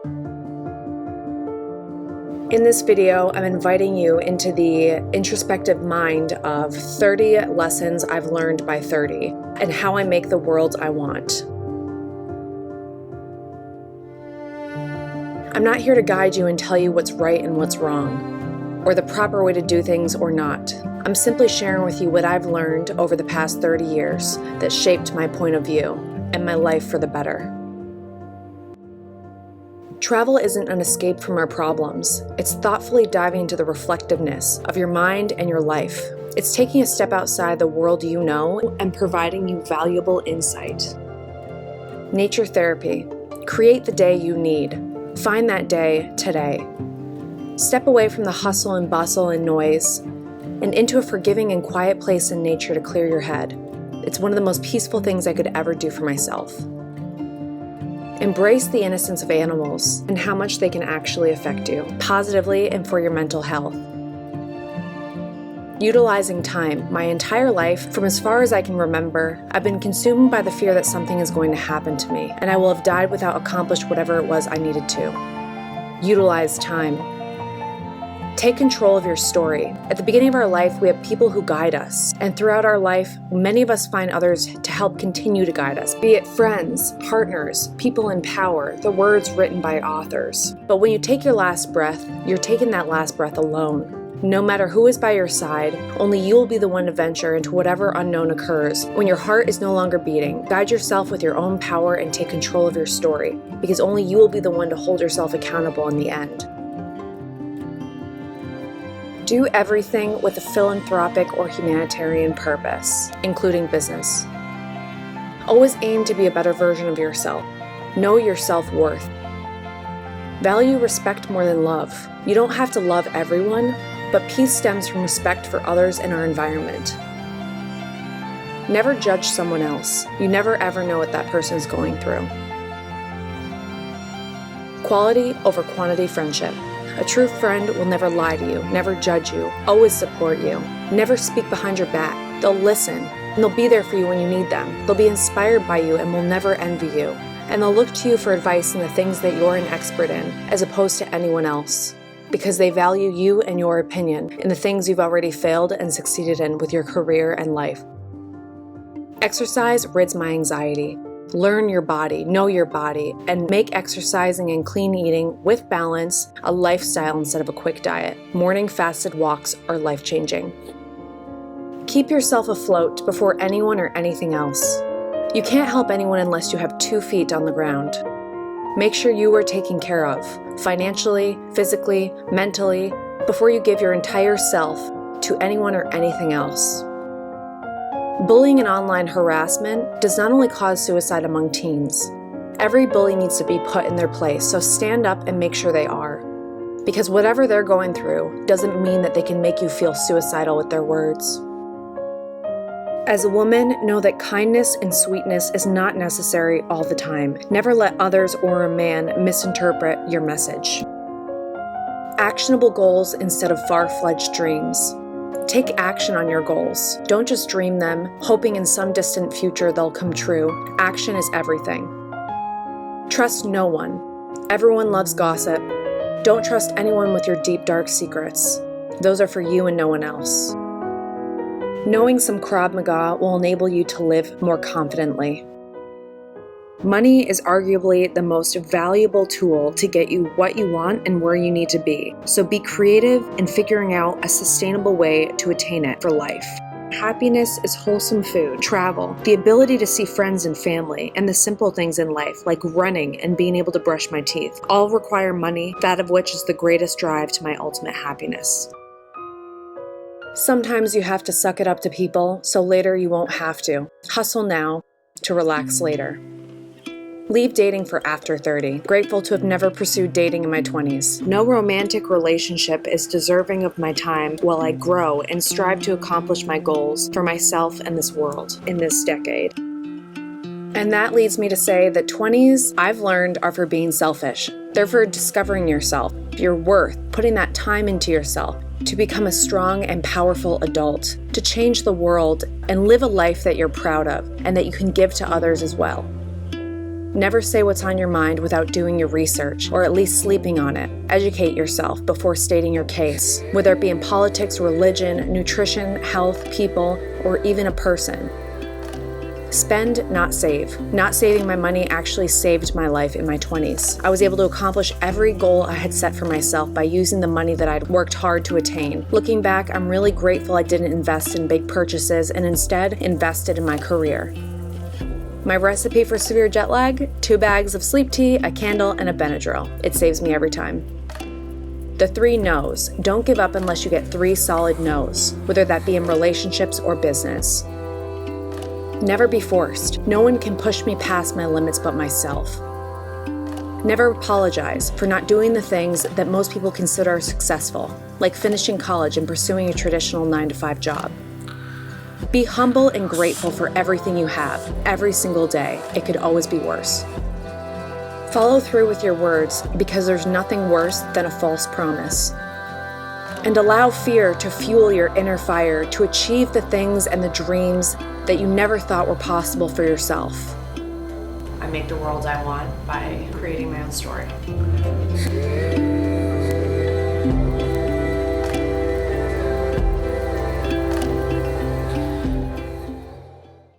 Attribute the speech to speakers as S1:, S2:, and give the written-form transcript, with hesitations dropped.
S1: In this video, I'm inviting you into the introspective mind of 30 lessons I've learned by 30 and how I make the world I want. I'm not here to guide you and tell you what's right and what's wrong, or the proper way to do things or not. I'm simply sharing with you what I've learned over the past 30 years that shaped my point of view and my life for the better. Travel isn't an escape from our problems. It's thoughtfully diving into the reflectiveness of your mind and your life. It's taking a step outside the world you know and providing you valuable insight. Nature therapy. Create the day you need. Find that day today. Step away from the hustle and bustle and noise and into a forgiving and quiet place in nature to clear your head. It's one of the most peaceful things I could ever do for myself. Embrace the innocence of animals and how much they can actually affect you, positively and for your mental health. Utilizing time. My entire life, from as far as I can remember, I've been consumed by the fear that something is going to happen to me, and I will have died without accomplishing whatever it was I needed to. Utilize time. Take control of your story. At the beginning of our life, we have people who guide us, and throughout our life, many of us find others to help continue to guide us, be it friends, partners, people in power, the words written by authors. But when you take your last breath, you're taking that last breath alone. No matter who is by your side, only you will be the one to venture into whatever unknown occurs. When your heart is no longer beating, guide yourself with your own power and take control of your story, because only you will be the one to hold yourself accountable in the end. Do everything with a philanthropic or humanitarian purpose, including business. Always aim to be a better version of yourself. Know your self-worth. Value respect more than love. You don't have to love everyone, but peace stems from respect for others and our environment. Never judge someone else. You never ever know what that person is going through. Quality over quantity friendship. A true friend will never lie to you, never judge you, always support you, never speak behind your back. They'll listen, and they'll be there for you when you need them. They'll be inspired by you and will never envy you. And they'll look to you for advice in the things that you're an expert in, as opposed to anyone else. Because they value you and your opinion in the things you've already failed and succeeded in with your career and life. Exercise rids my anxiety. Learn your body, know your body, and make exercising and clean eating with balance a lifestyle instead of a quick diet. Morning fasted walks are life-changing. Keep yourself afloat before anyone or anything else. You can't help anyone unless you have 2 feet on the ground. Make sure you are taken care of, financially, physically, mentally, before you give your entire self to anyone or anything else. Bullying and online harassment does not only cause suicide among teens. Every bully needs to be put in their place, so stand up and make sure they are. Because whatever they're going through doesn't mean that they can make you feel suicidal with their words. As a woman, know that kindness and sweetness is not necessary all the time. Never let others or a man misinterpret your message. Actionable goals instead of far-fetched dreams. Take action on your goals. Don't just dream them, hoping in some distant future they'll come true. Action is everything. Trust no one. Everyone loves gossip. Don't trust anyone with your deep, dark secrets. Those are for you and no one else. Knowing some Krav Maga will enable you to live more confidently. Money is arguably the most valuable tool to get you what you want and where you need to be. So be creative in figuring out a sustainable way to attain it for life. Happiness is wholesome food, travel, the ability to see friends and family, and the simple things in life like running and being able to brush my teeth, all require money, that of which is the greatest drive to my ultimate happiness. Sometimes you have to suck it up to people, so later you won't have to. Hustle now to relax later. Leave dating for after 30. Grateful to have never pursued dating in my 20s. No romantic relationship is deserving of my time while I grow and strive to accomplish my goals for myself and this world in this decade. And that leads me to say that 20s, I've learned, are for being selfish. They're for discovering yourself, your worth, putting that time into yourself, to become a strong and powerful adult, to change the world and live a life that you're proud of and that you can give to others as well. Never say what's on your mind without doing your research, or at least sleeping on it. Educate yourself before stating your case, whether it be in politics, religion, nutrition, health, people, or even a person. Spend, not save. Not saving my money actually saved my life in my 20s. I was able to accomplish every goal I had set for myself by using the money that I'd worked hard to attain. Looking back, I'm really grateful I didn't invest in big purchases and instead invested in my career. My recipe for severe jet lag? 2 bags of sleep tea, a candle, and a Benadryl. It saves me every time. The 3 no's. Don't give up unless you get 3 solid no's, whether that be in relationships or business. Never be forced. No one can push me past my limits but myself. Never apologize for not doing the things that most people consider successful, like finishing college and pursuing a traditional 9-to-5 job. Be humble and grateful for everything you have, every single day. It could always be worse. Follow through with your words because there's nothing worse than a false promise. And allow fear to fuel your inner fire to achieve the things and the dreams that you never thought were possible for yourself.
S2: I make the world I want by creating my own story.